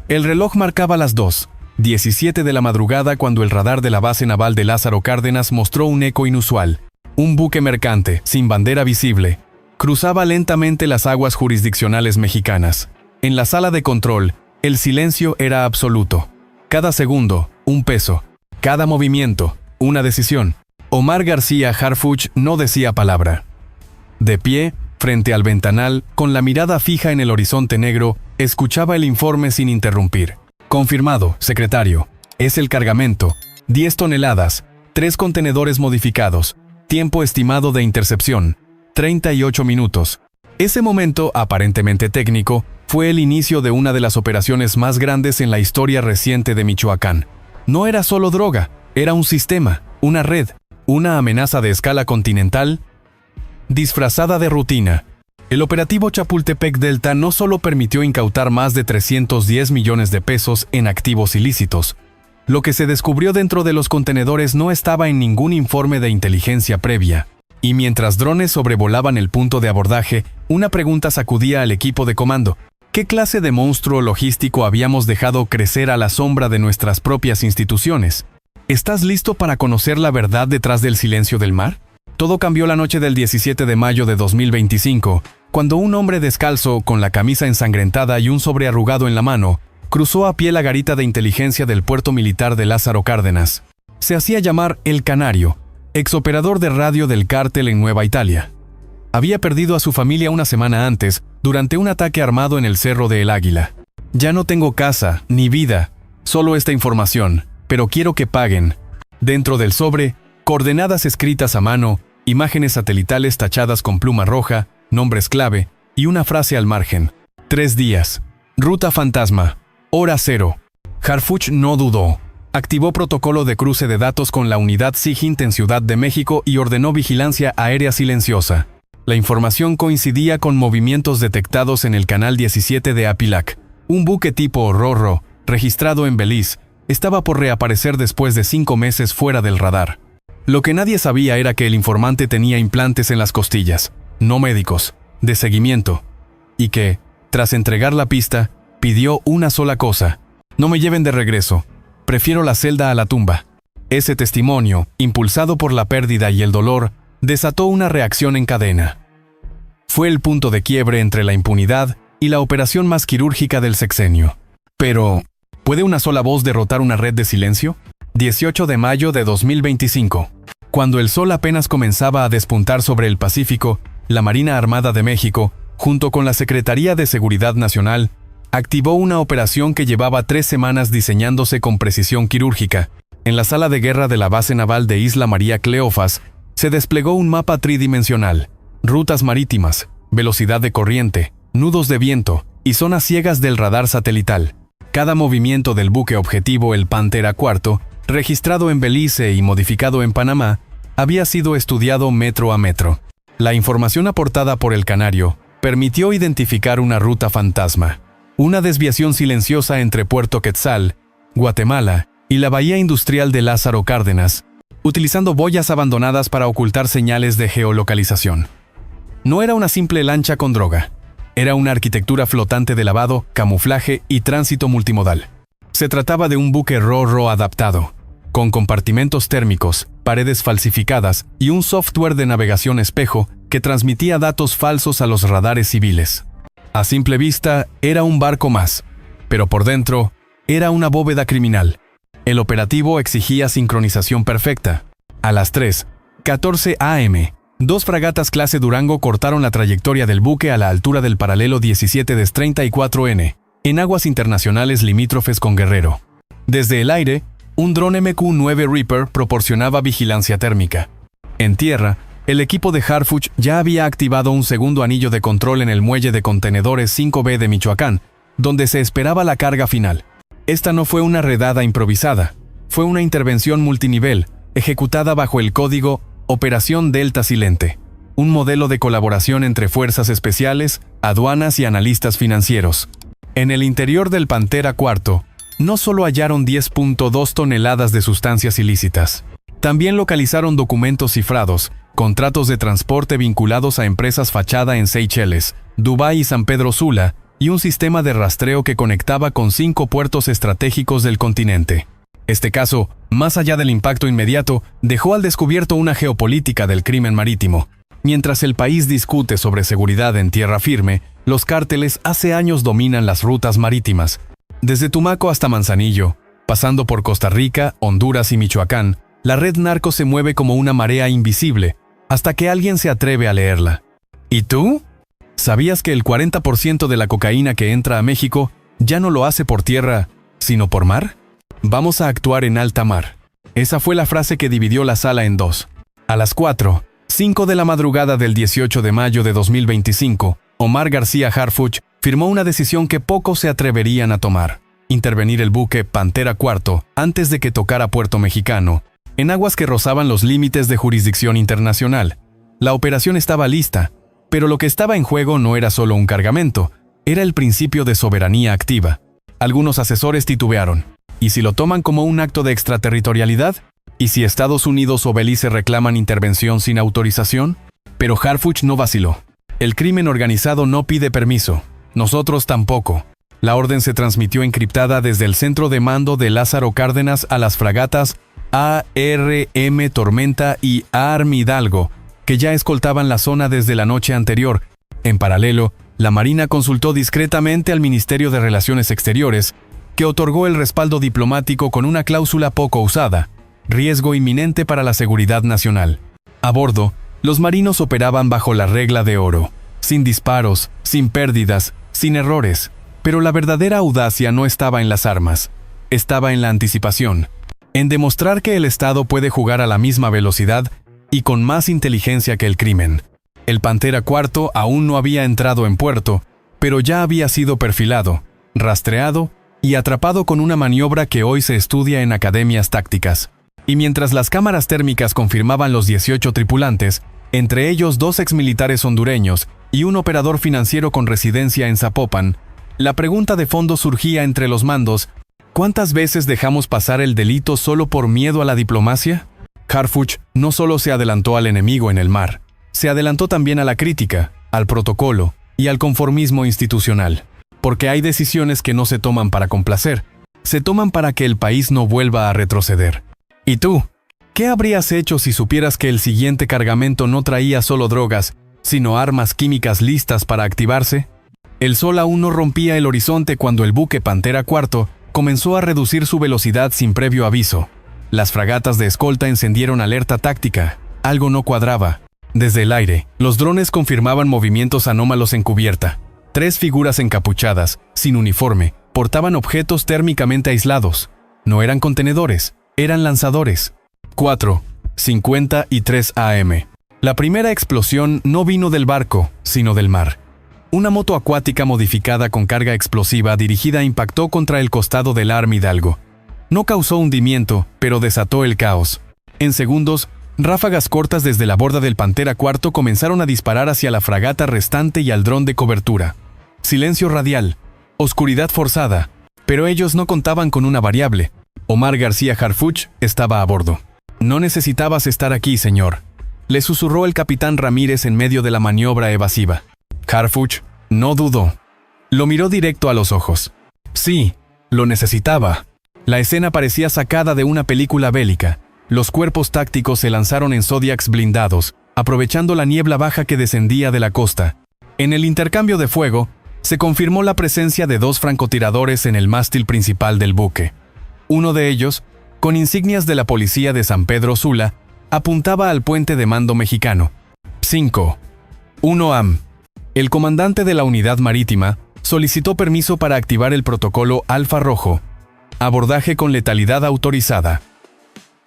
El reloj marcaba las 2:17 de la madrugada cuando el radar de la base naval de Lázaro Cárdenas mostró un eco inusual. Un buque mercante, sin bandera visible, cruzaba lentamente las aguas jurisdiccionales mexicanas. En la sala de control, el silencio era absoluto. Cada segundo, un peso. Cada movimiento, una decisión. Omar García Harfuch no decía palabra. De pie, frente al ventanal, con la mirada fija en el horizonte negro, escuchaba el informe sin interrumpir. Confirmado, secretario. Es el cargamento. 10 toneladas, 3 contenedores modificados. Tiempo estimado de intercepción, 38 minutos. Ese momento, aparentemente técnico, fue el inicio de una de las operaciones más grandes en la historia reciente de Michoacán. No era solo droga, era un sistema, una red, una amenaza de escala continental, disfrazada de rutina. El operativo Chapultepec Delta no solo permitió incautar más de 310 millones de pesos en activos ilícitos. Lo que se descubrió dentro de los contenedores no estaba en ningún informe de inteligencia previa. Y mientras drones sobrevolaban el punto de abordaje, una pregunta sacudía al equipo de comando. ¿Qué clase de monstruo logístico habíamos dejado crecer a la sombra de nuestras propias instituciones? ¿Estás listo para conocer la verdad detrás del silencio del mar? Todo cambió la noche del 17 de mayo de 2025, cuando un hombre descalzo, con la camisa ensangrentada y un sobre arrugado en la mano, cruzó a pie la garita de inteligencia del puerto militar de Lázaro Cárdenas. Se hacía llamar El Canario, exoperador de radio del cártel en Nueva Italia. Había perdido a su familia una semana antes, durante un ataque armado en el Cerro de El Águila. Ya no tengo casa, ni vida, solo esta información, pero quiero que paguen. Dentro del sobre, coordenadas escritas a mano, imágenes satelitales tachadas con pluma roja, nombres clave y una frase al margen. 3 días. Ruta fantasma. Hora 0. Harfuch no dudó. Activó protocolo de cruce de datos con la unidad SIGINT en Ciudad de México y ordenó vigilancia aérea silenciosa. La información coincidía con movimientos detectados en el Canal 17 de Apilac. Un buque tipo Rorro, registrado en Belice, estaba por reaparecer después de 5 meses fuera del radar. Lo que nadie sabía era que el informante tenía implantes en las costillas, no médicos, de seguimiento, y que, tras entregar la pista, pidió una sola cosa: no me lleven de regreso, prefiero la celda a la tumba. Ese testimonio, impulsado por la pérdida y el dolor, desató una reacción en cadena. Fue el punto de quiebre entre la impunidad y la operación más quirúrgica del sexenio. Pero, ¿puede una sola voz derrotar una red de silencio? 18 de mayo de 2025. Cuando el sol apenas comenzaba a despuntar sobre el Pacífico, la Marina Armada de México, junto con la Secretaría de Seguridad Nacional, activó una operación que llevaba 3 semanas diseñándose con precisión quirúrgica. En la sala de guerra de la base naval de Isla María Cleofas, se desplegó un mapa tridimensional: rutas marítimas, velocidad de corriente, nudos de viento y zonas ciegas del radar satelital. Cada movimiento del buque objetivo el Pantera IV, registrado en Belice y modificado en Panamá, había sido estudiado metro a metro. La información aportada por El Canario permitió identificar una ruta fantasma, una desviación silenciosa entre Puerto Quetzal, Guatemala y la bahía industrial de Lázaro Cárdenas, utilizando boyas abandonadas para ocultar señales de geolocalización. No era una simple lancha con droga, era una arquitectura flotante de lavado, camuflaje y tránsito multimodal. Se trataba de un buque Rorro adaptado, con compartimentos térmicos, paredes falsificadas y un software de navegación espejo que transmitía datos falsos a los radares civiles. A simple vista, era un barco más, pero por dentro, era una bóveda criminal. El operativo exigía sincronización perfecta. A las 3:14 am, 2 fragatas clase Durango cortaron la trayectoria del buque a la altura del paralelo 17-34N, en aguas internacionales limítrofes con Guerrero. Desde el aire, un dron MQ-9 Reaper proporcionaba vigilancia térmica. En tierra, el equipo de Harfuch ya había activado un segundo anillo de control en el muelle de contenedores 5B de Michoacán, donde se esperaba la carga final. Esta no fue una redada improvisada, fue una intervención multinivel, ejecutada bajo el código Operación Delta Silente, un modelo de colaboración entre fuerzas especiales, aduanas y analistas financieros. En el interior del Pantera IV, no solo hallaron 10.2 toneladas de sustancias ilícitas, también localizaron documentos cifrados, contratos de transporte vinculados a empresas fachada en Seychelles, Dubái y San Pedro Sula, y un sistema de rastreo que conectaba con 5 puertos estratégicos del continente. Este caso, más allá del impacto inmediato, dejó al descubierto una geopolítica del crimen marítimo. Mientras el país discute sobre seguridad en tierra firme, los cárteles hace años dominan las rutas marítimas. Desde Tumaco hasta Manzanillo, pasando por Costa Rica, Honduras y Michoacán, la red narco se mueve como una marea invisible, hasta que alguien se atreve a leerla. ¿Y tú? ¿Sabías que el 40% de la cocaína que entra a México ya no lo hace por tierra, sino por mar? Vamos a actuar en alta mar. Esa fue la frase que dividió la sala en dos. A las 4:05 de la madrugada del 18 de mayo de 2025, Omar García Harfuch firmó una decisión que pocos se atreverían a tomar: intervenir el buque Pantera IV antes de que tocara Puerto Mexicano, en aguas que rozaban los límites de jurisdicción internacional. La operación estaba lista, pero lo que estaba en juego no era solo un cargamento, era el principio de soberanía activa. Algunos asesores titubearon. ¿Y si lo toman como un acto de extraterritorialidad? ¿Y si Estados Unidos o Belice reclaman intervención sin autorización? Pero Harfuch no vaciló. El crimen organizado no pide permiso. Nosotros tampoco. La orden se transmitió encriptada desde el centro de mando de Lázaro Cárdenas a las fragatas ARM Tormenta y ARM Hidalgo, que ya escoltaban la zona desde la noche anterior. En paralelo, la Marina consultó discretamente al Ministerio de Relaciones Exteriores, que otorgó el respaldo diplomático con una cláusula poco usada: riesgo inminente para la seguridad nacional. A bordo, los marinos operaban bajo la regla de oro, sin disparos, sin pérdidas, sin errores. Pero la verdadera audacia no estaba en las armas, estaba en la anticipación, en demostrar que el Estado puede jugar a la misma velocidad y con más inteligencia que el crimen. El Pantera IV aún no había entrado en puerto, pero ya había sido perfilado, rastreado y atrapado con una maniobra que hoy se estudia en academias tácticas. Y mientras las cámaras térmicas confirmaban los 18 tripulantes, entre ellos 2 exmilitares hondureños y un operador financiero con residencia en Zapopan, la pregunta de fondo surgía entre los mandos: ¿cuántas veces dejamos pasar el delito solo por miedo a la diplomacia? Harfuch no solo se adelantó al enemigo en el mar, se adelantó también a la crítica, al protocolo y al conformismo institucional. Porque hay decisiones que no se toman para complacer, se toman para que el país no vuelva a retroceder. ¿Y tú? ¿Qué habrías hecho si supieras que el siguiente cargamento no traía solo drogas, sino armas químicas listas para activarse? El sol aún no rompía el horizonte cuando el buque Pantera IV comenzó a reducir su velocidad sin previo aviso. Las fragatas de escolta encendieron alerta táctica. Algo no cuadraba. Desde el aire, los drones confirmaban movimientos anómalos en cubierta. 3 figuras encapuchadas, sin uniforme, portaban objetos térmicamente aislados. No eran contenedores, eran lanzadores. 4:53 AM. La primera explosión no vino del barco, sino del mar. Una moto acuática modificada con carga explosiva dirigida impactó contra el costado del ARM Hidalgo. No causó hundimiento, pero desató el caos. En segundos, ráfagas cortas desde la borda del Pantera IV comenzaron a disparar hacia la fragata restante y al dron de cobertura. Silencio radial, oscuridad forzada, pero ellos no contaban con una variable. Omar García Harfuch estaba a bordo. «No necesitabas estar aquí, señor», le susurró el capitán Ramírez en medio de la maniobra evasiva. Harfuch no dudó. Lo miró directo a los ojos. Sí, lo necesitaba. La escena parecía sacada de una película bélica. Los cuerpos tácticos se lanzaron en Zodiacs blindados, aprovechando la niebla baja que descendía de la costa. En el intercambio de fuego, se confirmó la presencia de 2 francotiradores en el mástil principal del buque. Uno de ellos, con insignias de la policía de San Pedro Sula, apuntaba al puente de mando mexicano. 5:1 AM. El comandante de la unidad marítima solicitó permiso para activar el protocolo Alfa Rojo. Abordaje con letalidad autorizada.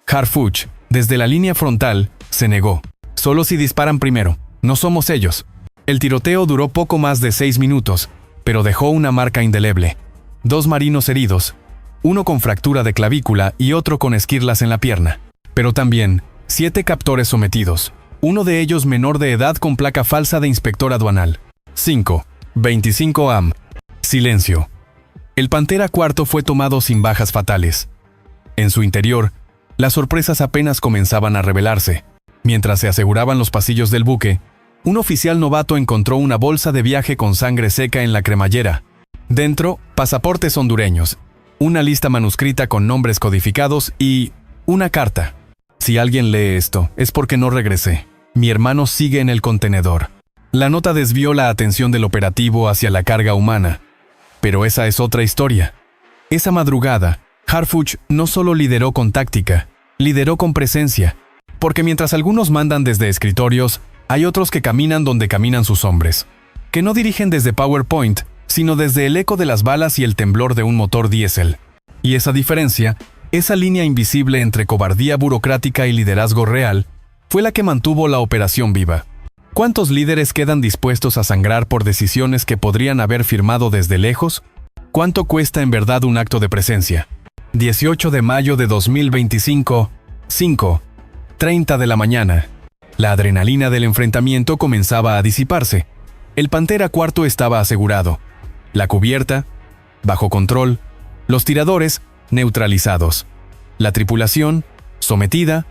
Harfuch, desde la línea frontal, se negó. Solo si disparan primero, no somos ellos. El tiroteo duró poco más de 6 minutos, pero dejó una marca indeleble. 2 marinos heridos, uno con fractura de clavícula y otro con esquirlas en la pierna. Pero también 7 captores sometidos, uno de ellos menor de edad con placa falsa de inspector aduanal. 5:25 AM. Silencio. El Pantera IV fue tomado sin bajas fatales. En su interior, las sorpresas apenas comenzaban a revelarse. Mientras se aseguraban los pasillos del buque, un oficial novato encontró una bolsa de viaje con sangre seca en la cremallera. Dentro, pasaportes hondureños, una lista manuscrita con nombres codificados y una carta. Si alguien lee esto, es porque no regresé. Mi hermano sigue en el contenedor. La nota desvió la atención del operativo hacia la carga humana. Pero esa es otra historia. Esa madrugada, Harfuch no solo lideró con táctica, lideró con presencia. Porque mientras algunos mandan desde escritorios, hay otros que caminan donde caminan sus hombres. Que no dirigen desde PowerPoint, sino desde el eco de las balas y el temblor de un motor diésel. Y esa diferencia, esa línea invisible entre cobardía burocrática y liderazgo real, fue la que mantuvo la operación viva. ¿Cuántos líderes quedan dispuestos a sangrar por decisiones que podrían haber firmado desde lejos? ¿Cuánto cuesta en verdad un acto de presencia? 18 de mayo de 2025, 5:30 de la mañana. La adrenalina del enfrentamiento comenzaba a disiparse. El Pantera IV estaba asegurado. La cubierta, bajo control. Los tiradores, neutralizados. La tripulación, sometida.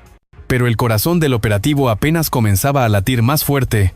Pero el corazón del operativo apenas comenzaba a latir más fuerte.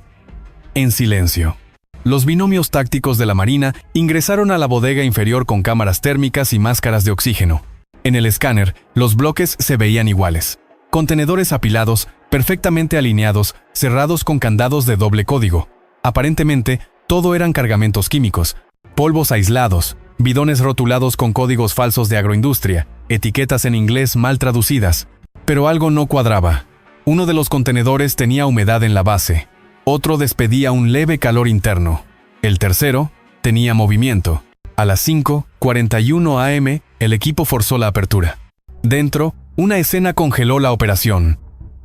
En silencio. Los binomios tácticos de la Marina ingresaron a la bodega inferior con cámaras térmicas y máscaras de oxígeno. En el escáner, los bloques se veían iguales. Contenedores apilados, perfectamente alineados, cerrados con candados de doble código. Aparentemente, todo eran cargamentos químicos, polvos aislados, bidones rotulados con códigos falsos de agroindustria, etiquetas en inglés mal traducidas. Pero algo no cuadraba. Uno de los contenedores tenía humedad en la base. Otro despedía un leve calor interno. El tercero tenía movimiento. A las 5:41 am, el equipo forzó la apertura. Dentro, una escena congeló la operación.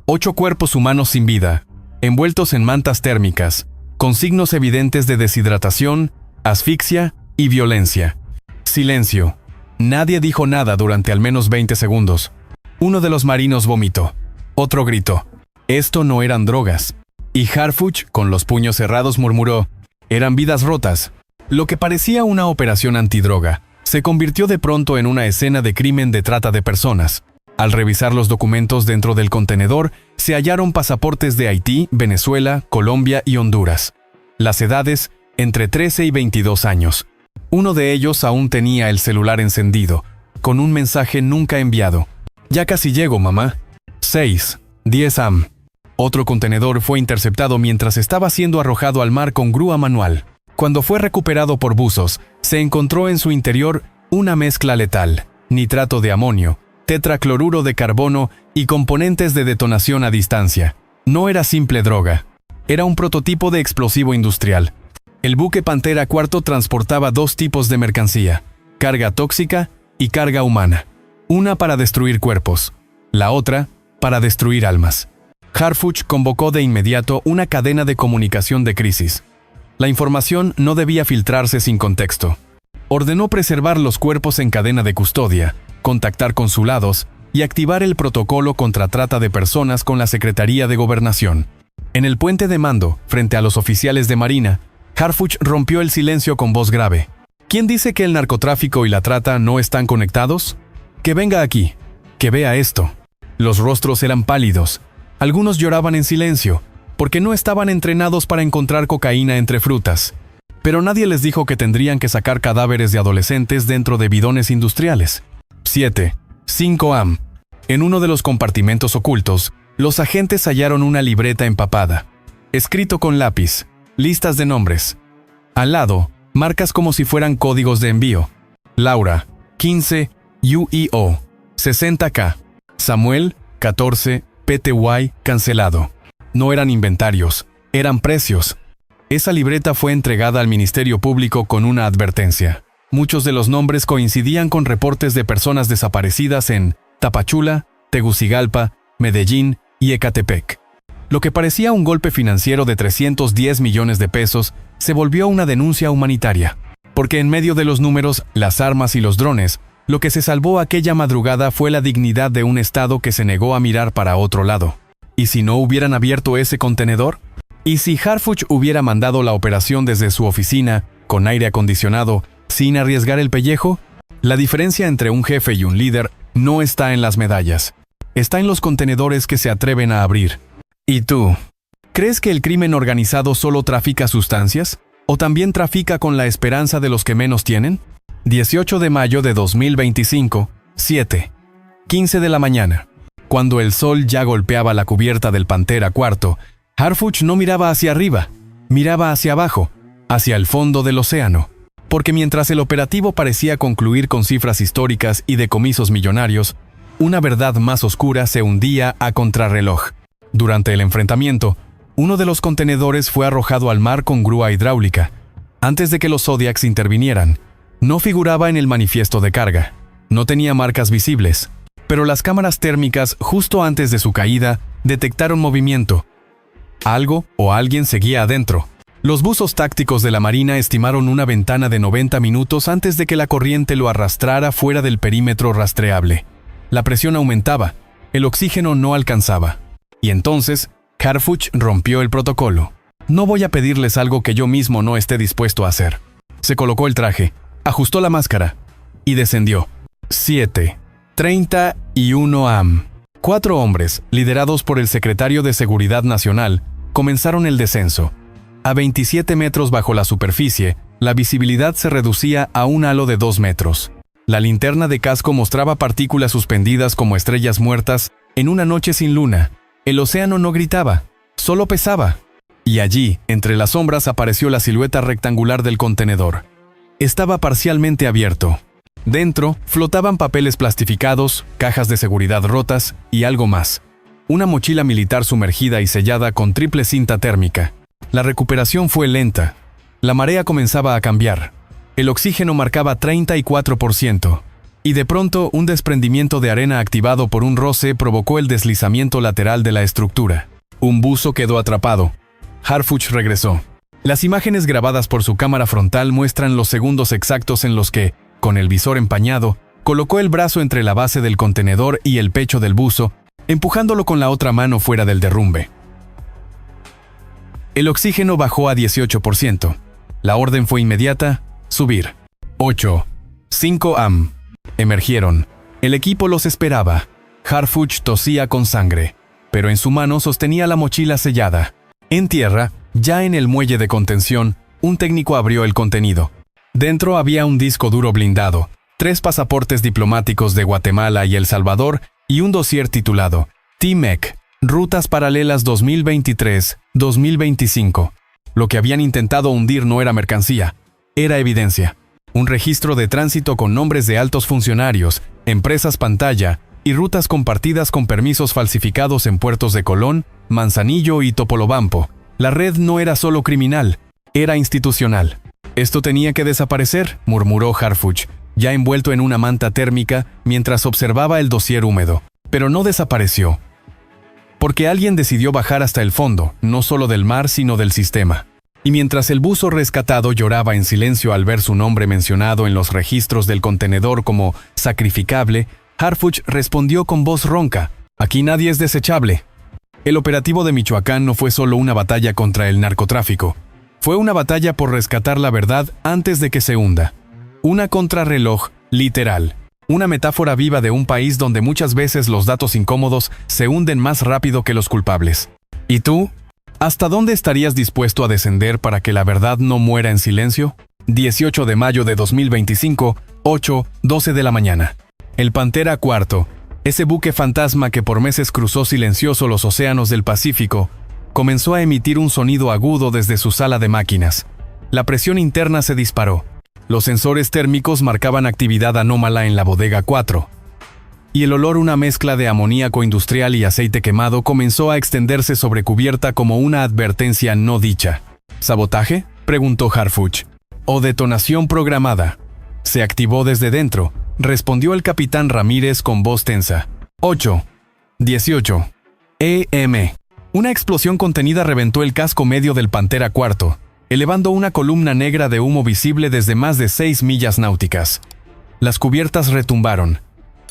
8 cuerpos humanos sin vida, envueltos en mantas térmicas, con signos evidentes de deshidratación, asfixia y violencia. Silencio. Nadie dijo nada durante al menos 20 segundos. Uno de los marinos vomitó. Otro gritó. Esto no eran drogas. Y Harfuch, con los puños cerrados, murmuró. Eran vidas rotas. Lo que parecía una operación antidroga se convirtió de pronto en una escena de crimen de trata de personas. Al revisar los documentos dentro del contenedor, se hallaron pasaportes de Haití, Venezuela, Colombia y Honduras. Las edades, entre 13 y 22 años. Uno de ellos aún tenía el celular encendido, con un mensaje nunca enviado. Ya casi llego, mamá. 6:10 am. Otro contenedor fue interceptado mientras estaba siendo arrojado al mar con grúa manual. Cuando fue recuperado por buzos, se encontró en su interior una mezcla letal, nitrato de amonio, tetracloruro de carbono y componentes de detonación a distancia. No era simple droga. Era un prototipo de explosivo industrial. El buque Pantera IV transportaba 2 tipos de mercancía, carga tóxica y carga humana. Una para destruir cuerpos, la otra para destruir almas. Harfuch convocó de inmediato una cadena de comunicación de crisis. La información no debía filtrarse sin contexto. Ordenó preservar los cuerpos en cadena de custodia, contactar consulados y activar el protocolo contra trata de personas con la Secretaría de Gobernación. En el puente de mando, frente a los oficiales de Marina, Harfuch rompió el silencio con voz grave. ¿Quién dice que el narcotráfico y la trata no están conectados? Que venga aquí, que vea esto. Los rostros eran pálidos. Algunos lloraban en silencio, porque no estaban entrenados para encontrar cocaína entre frutas. Pero nadie les dijo que tendrían que sacar cadáveres de adolescentes dentro de bidones industriales. 7:05 am. En uno de los compartimentos ocultos, los agentes hallaron una libreta empapada. Escrito con lápiz, listas de nombres. Al lado, marcas como si fueran códigos de envío. Laura, 15, UIO, 60K. Samuel, 14, PTY, cancelado. No eran inventarios, eran precios. Esa libreta fue entregada al Ministerio Público con una advertencia. Muchos de los nombres coincidían con reportes de personas desaparecidas en Tapachula, Tegucigalpa, Medellín y Ecatepec. Lo que parecía un golpe financiero de 310 millones de pesos se volvió una denuncia humanitaria. Porque en medio de los números, las armas y los drones, lo que se salvó aquella madrugada fue la dignidad de un Estado que se negó a mirar para otro lado. ¿Y si no hubieran abierto ese contenedor? ¿Y si Harfuch hubiera mandado la operación desde su oficina, con aire acondicionado, sin arriesgar el pellejo? La diferencia entre un jefe y un líder no está en las medallas. Está en los contenedores que se atreven a abrir. ¿Y tú? ¿Crees que el crimen organizado solo trafica sustancias? ¿O también trafica con la esperanza de los que menos tienen? 18 de mayo de 2025, 7:15 de la mañana. Cuando el sol ya golpeaba la cubierta del Pantera IV, Harfuch no miraba hacia arriba, miraba hacia abajo, hacia el fondo del océano. Porque mientras el operativo parecía concluir con cifras históricas y decomisos millonarios, una verdad más oscura se hundía a contrarreloj. Durante el enfrentamiento, uno de los contenedores fue arrojado al mar con grúa hidráulica, antes de que los Zodiacs intervinieran. No figuraba en el manifiesto de carga, no tenía marcas visibles, pero las cámaras térmicas justo antes de su caída detectaron movimiento. Algo o alguien seguía adentro. Los buzos tácticos de la Marina estimaron una ventana de 90 minutos antes de que la corriente lo arrastrara fuera del perímetro rastreable. La presión aumentaba, el oxígeno no alcanzaba. Y entonces, Harfuch rompió el protocolo. No voy a pedirles algo que yo mismo no esté dispuesto a hacer. Se colocó el traje, ajustó la máscara y descendió. 7:31 am. 4 hombres, liderados por el secretario de Seguridad Nacional, comenzaron el descenso. A 27 metros bajo la superficie, la visibilidad se reducía a un halo de 2 metros. La linterna de casco mostraba partículas suspendidas como estrellas muertas en una noche sin luna. El océano no gritaba, solo pesaba. Y allí, entre las sombras, apareció la silueta rectangular del contenedor. Estaba parcialmente abierto. Dentro, flotaban papeles plastificados, cajas de seguridad rotas y algo más. Una mochila militar sumergida y sellada con triple cinta térmica. La recuperación fue lenta. La marea comenzaba a cambiar. El oxígeno marcaba 34%. Y de pronto, un desprendimiento de arena activado por un roce provocó el deslizamiento lateral de la estructura. Un buzo quedó atrapado. Harfuch regresó. Las imágenes grabadas por su cámara frontal muestran los segundos exactos en los que, con el visor empañado, colocó el brazo entre la base del contenedor y el pecho del buzo, empujándolo con la otra mano fuera del derrumbe. El oxígeno bajó a 18%. La orden fue inmediata: subir. 8:05 am. Emergieron. El equipo los esperaba. Harfuch tosía con sangre, pero en su mano sostenía la mochila sellada. En tierra, ya en el muelle de contención, un técnico abrió el contenido. Dentro había un disco duro blindado, 3 pasaportes diplomáticos de Guatemala y El Salvador y un dossier titulado TMEC, Rutas Paralelas 2023-2025. Lo que habían intentado hundir no era mercancía, era evidencia. Un registro de tránsito con nombres de altos funcionarios, empresas pantalla y rutas compartidas con permisos falsificados en puertos de Colón, Manzanillo y Topolobampo. La red no era solo criminal, era institucional. «Esto tenía que desaparecer», murmuró Harfuch, ya envuelto en una manta térmica mientras observaba el dossier húmedo. Pero no desapareció. Porque alguien decidió bajar hasta el fondo, no solo del mar sino del sistema. Y mientras el buzo rescatado lloraba en silencio al ver su nombre mencionado en los registros del contenedor como sacrificable, Harfuch respondió con voz ronca: «Aquí nadie es desechable». El operativo de Michoacán no fue solo una batalla contra el narcotráfico. Fue una batalla por rescatar la verdad antes de que se hunda. Una contrarreloj literal. Una metáfora viva de un país donde muchas veces los datos incómodos se hunden más rápido que los culpables. ¿Y tú? ¿Hasta dónde estarías dispuesto a descender para que la verdad no muera en silencio? 18 de mayo de 2025, 8:12 de la mañana. El Pantera IV, ese buque fantasma que por meses cruzó silencioso los océanos del Pacífico, comenzó a emitir un sonido agudo desde su sala de máquinas. La presión interna se disparó. Los sensores térmicos marcaban actividad anómala en la bodega 4. Y el olor, una mezcla de amoníaco industrial y aceite quemado, comenzó a extenderse sobre cubierta como una advertencia no dicha. ¿Sabotaje?, preguntó Harfuch. ¿O detonación programada? Se activó desde dentro, respondió el capitán Ramírez con voz tensa. 8:18 am. Una explosión contenida reventó el casco medio del Pantera IV, elevando una columna negra de humo visible desde más de 6 millas náuticas. Las cubiertas retumbaron.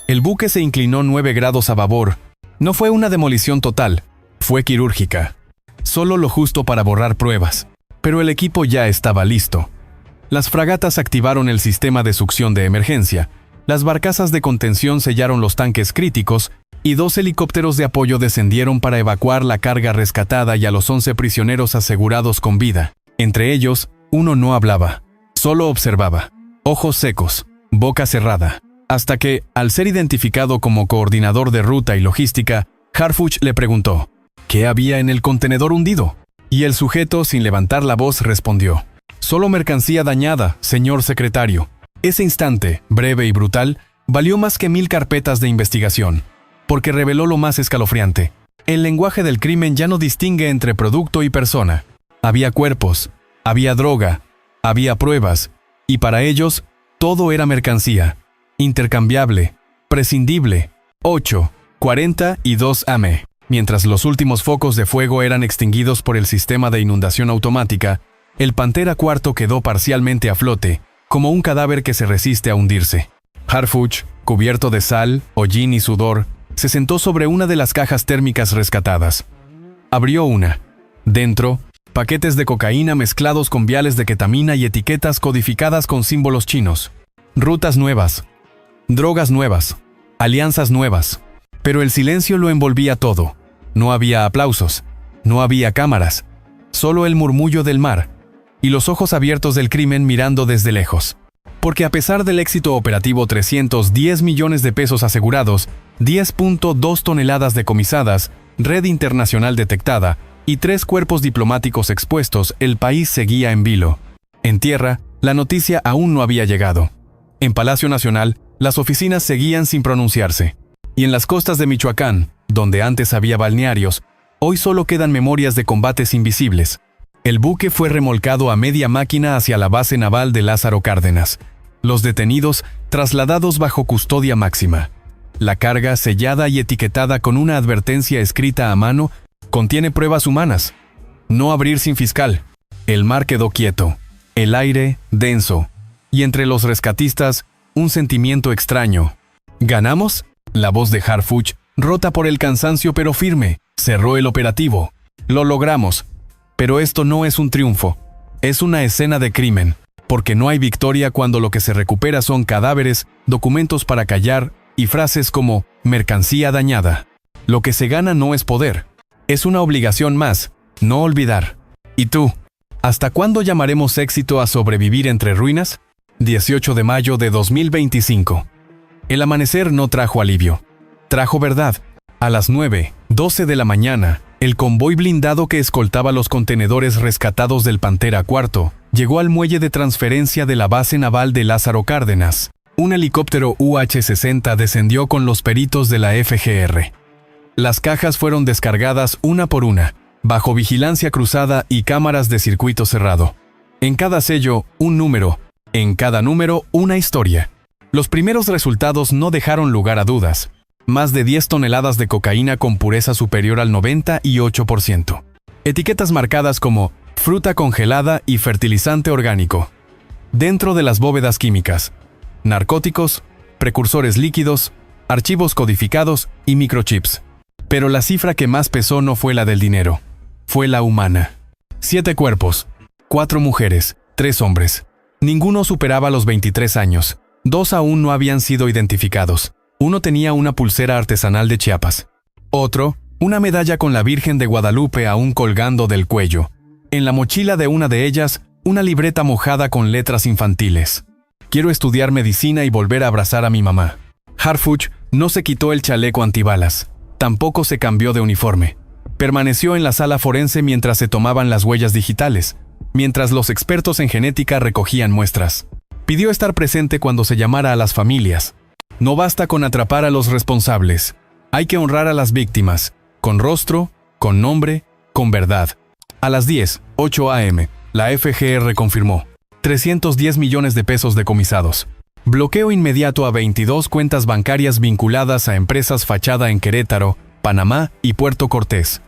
El buque se inclinó 9 grados a babor. No fue una demolición total, fue quirúrgica. Solo lo justo para borrar pruebas. Pero el equipo ya estaba listo. Las fragatas activaron el sistema de succión de emergencia, las barcazas de contención sellaron los tanques críticos y 2 helicópteros de apoyo descendieron para evacuar la carga rescatada y a los 11 prisioneros asegurados con vida. Entre ellos, Uno no hablaba, solo observaba, ojos secos, boca cerrada, hasta que, al ser identificado como coordinador de ruta y logística, Harfuch le preguntó, ¿qué había en el contenedor hundido? Y el sujeto, sin levantar la voz, respondió, solo mercancía dañada, señor secretario. Ese instante, breve y brutal, valió más que 1000 carpetas de investigación, porque reveló lo más escalofriante. El lenguaje del crimen ya no distingue entre producto y persona. Había cuerpos, había droga, había pruebas, y para ellos, todo era mercancía, intercambiable, prescindible, 8, 40 y 2 AM. Mientras los últimos focos de fuego eran extinguidos por el sistema de inundación automática, el Pantera IV quedó parcialmente a flote, como un cadáver que se resiste a hundirse. Harfuch, cubierto de sal, hollín y sudor, se sentó sobre una de las cajas térmicas rescatadas. Abrió una. Dentro, paquetes de cocaína mezclados con viales de ketamina y etiquetas codificadas con símbolos chinos. Rutas nuevas. Drogas nuevas. Alianzas nuevas. Pero el silencio lo envolvía todo. No había aplausos. No había cámaras. Solo el murmullo del mar. Y los ojos abiertos del crimen mirando desde lejos. Porque a pesar del éxito operativo, 310 millones de pesos asegurados, 10.2 toneladas decomisadas, red internacional detectada y 3 cuerpos diplomáticos expuestos, el país seguía en vilo. En tierra, la noticia aún no había llegado. En Palacio Nacional, las oficinas seguían sin pronunciarse. Y en las costas de Michoacán, donde antes había balnearios, hoy solo quedan memorias de combates invisibles. El buque fue remolcado a media máquina hacia la base naval de Lázaro Cárdenas. Los detenidos trasladados bajo custodia máxima. La carga, sellada y etiquetada con una advertencia escrita a mano, contiene pruebas humanas. No abrir sin fiscal. El mar quedó quieto. El aire, denso. Y entre los rescatistas, un sentimiento extraño. ¿Ganamos? La voz de Harfuch, rota por el cansancio pero firme, cerró el operativo. Lo logramos. Pero esto no es un triunfo. Es una escena de crimen. Porque no hay victoria cuando lo que se recupera son cadáveres, documentos para callar y frases como mercancía dañada. Lo que se gana no es poder. Es una obligación más, no olvidar. ¿Y tú? ¿Hasta cuándo llamaremos éxito a sobrevivir entre ruinas? 18 de mayo de 2025. El amanecer no trajo alivio. Trajo verdad. A las 9:12 de la mañana, el convoy blindado que escoltaba los contenedores rescatados del Pantera IV llegó al muelle de transferencia de la base naval de Lázaro Cárdenas. Un helicóptero UH-60 descendió con los peritos de la FGR. Las cajas fueron descargadas una por una, bajo vigilancia cruzada y cámaras de circuito cerrado. En cada sello, un número. En cada número, una historia. Los primeros resultados no dejaron lugar a dudas. Más de 10 toneladas de cocaína con pureza superior al 98%. Etiquetas marcadas como fruta congelada y fertilizante orgánico. Dentro de las bóvedas químicas, narcóticos, precursores líquidos, archivos codificados y microchips. Pero la cifra que más pesó no fue la del dinero, fue la humana. 7 cuerpos, 4 mujeres, 3 hombres. Ninguno superaba los 23 años. 2 aún no habían sido identificados. Uno tenía una pulsera artesanal de Chiapas. Otro, una medalla con la Virgen de Guadalupe aún colgando del cuello. En la mochila de una de ellas, una libreta mojada con letras infantiles. Quiero estudiar medicina y volver a abrazar a mi mamá. Harfuch no se quitó el chaleco antibalas. Tampoco se cambió de uniforme. Permaneció en la sala forense mientras se tomaban las huellas digitales, mientras los expertos en genética recogían muestras. Pidió estar presente cuando se llamara a las familias. No basta con atrapar a los responsables. Hay que honrar a las víctimas, con rostro, con nombre, con verdad. A las 10:08 AM, la FGR confirmó 310 millones de pesos decomisados. Bloqueo inmediato a 22 cuentas bancarias vinculadas a empresas fachada en Querétaro, Panamá y Puerto Cortés.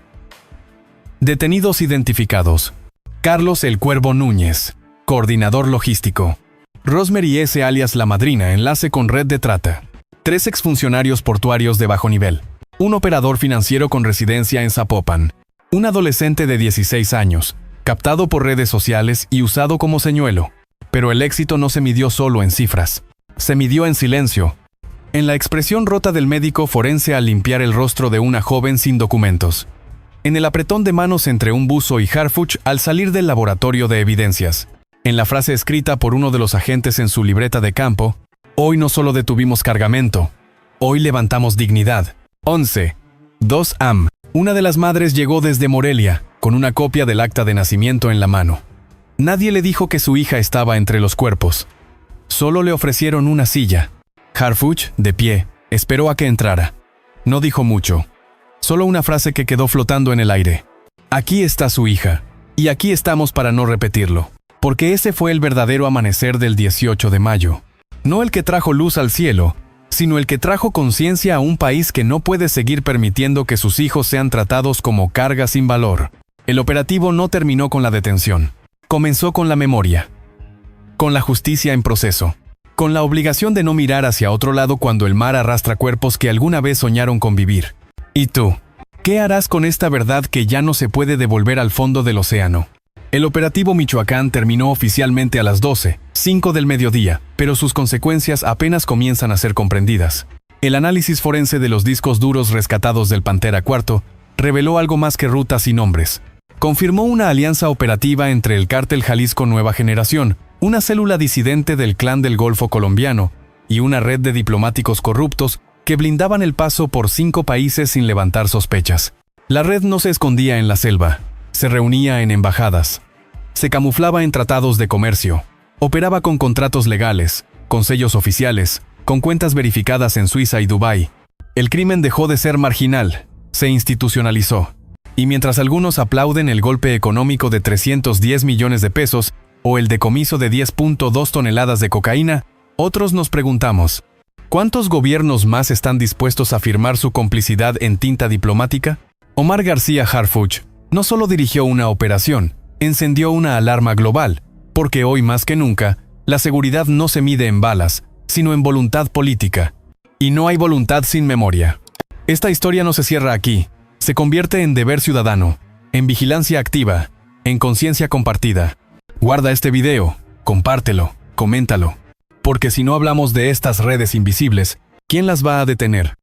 Detenidos identificados. Carlos El Cuervo Núñez, coordinador logístico. Rosemary S. alias La Madrina, enlace con red de trata. 3 exfuncionarios portuarios de bajo nivel. Un operador financiero con residencia en Zapopan. Un adolescente de 16 años, captado por redes sociales y usado como señuelo. Pero el éxito no se midió solo en cifras. Se midió en silencio. En la expresión rota del médico forense al limpiar el rostro de una joven sin documentos. En el apretón de manos entre un buzo y Harfuch al salir del laboratorio de evidencias. En la frase escrita por uno de los agentes en su libreta de campo, hoy no solo detuvimos cargamento, hoy levantamos dignidad. 11. 2 am. Una de las madres llegó desde Morelia, con una copia del acta de nacimiento en la mano. Nadie le dijo que su hija estaba entre los cuerpos. Solo le ofrecieron una silla. Harfuch, de pie, esperó a que entrara. No dijo mucho. Solo una frase que quedó flotando en el aire. Aquí está su hija. Y aquí estamos para no repetirlo. Porque ese fue el verdadero amanecer del 18 de mayo. No el que trajo luz al cielo, sino el que trajo conciencia a un país que no puede seguir permitiendo que sus hijos sean tratados como carga sin valor. El operativo no terminó con la detención. Comenzó con la memoria. Con la justicia en proceso. Con la obligación de no mirar hacia otro lado cuando el mar arrastra cuerpos que alguna vez soñaron con vivir. ¿Y tú? ¿Qué harás con esta verdad que ya no se puede devolver al fondo del océano? El operativo Michoacán terminó oficialmente a las 12:05 del mediodía, pero sus consecuencias apenas comienzan a ser comprendidas. El análisis forense de los discos duros rescatados del Pantera IV reveló algo más que rutas y nombres. Confirmó una alianza operativa entre el Cártel Jalisco Nueva Generación, una célula disidente del Clan del Golfo colombiano, y una red de diplomáticos corruptos que blindaban el paso por 5 países sin levantar sospechas. La red no se escondía en la selva, se reunía en embajadas, se camuflaba en tratados de comercio, operaba con contratos legales, con sellos oficiales, con cuentas verificadas en Suiza y Dubái. El crimen dejó de ser marginal, se institucionalizó. Y mientras algunos aplauden el golpe económico de 310 millones de pesos o el decomiso de 10.2 toneladas de cocaína, otros nos preguntamos, ¿cuántos gobiernos más están dispuestos a firmar su complicidad en tinta diplomática? Omar García Harfuch no solo dirigió una operación, encendió una alarma global, porque hoy más que nunca, la seguridad no se mide en balas, sino en voluntad política. Y no hay voluntad sin memoria. Esta historia no se cierra aquí, se convierte en deber ciudadano, en vigilancia activa, en conciencia compartida. Guarda este video, compártelo, coméntalo, porque si no hablamos de estas redes invisibles, ¿quién las va a detener?